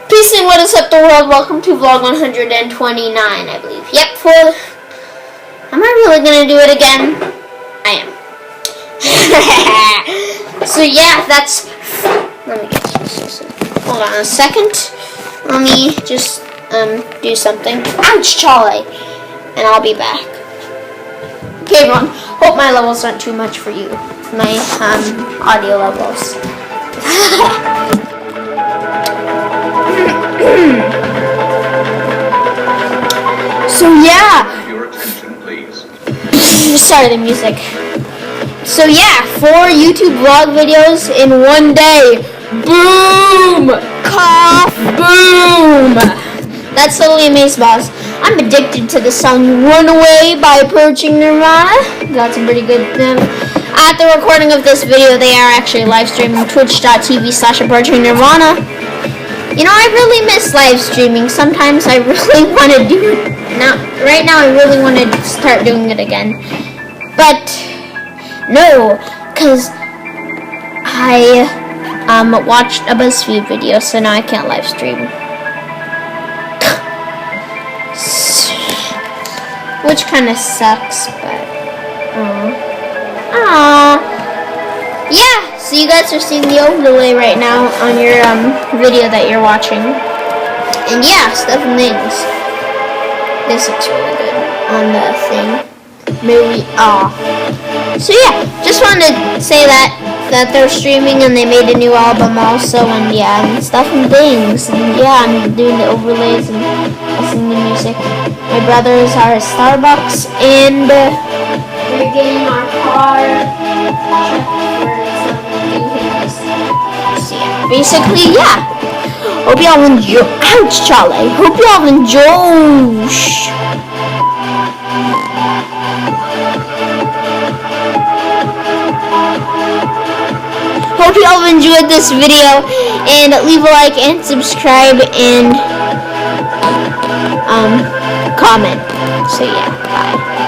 Peace and what is up the world? Welcome to vlog 129, I believe. Yep, am I really gonna do it again? I am. So yeah, that's, let me get this. Hold on a second. Let me just do something. Ouch, Charlie. And I'll be back. Okay, everyone. Hope my levels aren't too much for you. My audio levels. So yeah. Your attention, please. Sorry, the music. So yeah, 4 YouTube vlog videos in one day. Boom! Cough! Boom! That's totally amazing, boss. I'm addicted to the song Runaway by Approaching Nirvana. That's a pretty good thing. At the recording of this video, they are actually live streaming twitch.tv/Approaching Nirvana. You know, I really miss live streaming. Sometimes I really want to do it. Right now, I really want to start doing it again. But, no, because I watched a BuzzFeed video, so now I can't live stream. Which kind of sucks, but, yeah, so you guys are seeing the overlay right now on your video that you're watching. And yeah, stuff and things. This looks really good on the thing. Maybe, So yeah, just wanted to say that they're streaming and they made a new album also, and yeah, and stuff and things. And yeah, I'm doing the overlays and listening to music. My brothers are at Starbucks, and we're getting our car checked for some new things. So yeah, basically, yeah. Hope y'all enjoy. Ouch, Charlie. Hope y'all enjoy. Hope y'all enjoyed this video, and leave a like and subscribe and comment. So yeah, bye.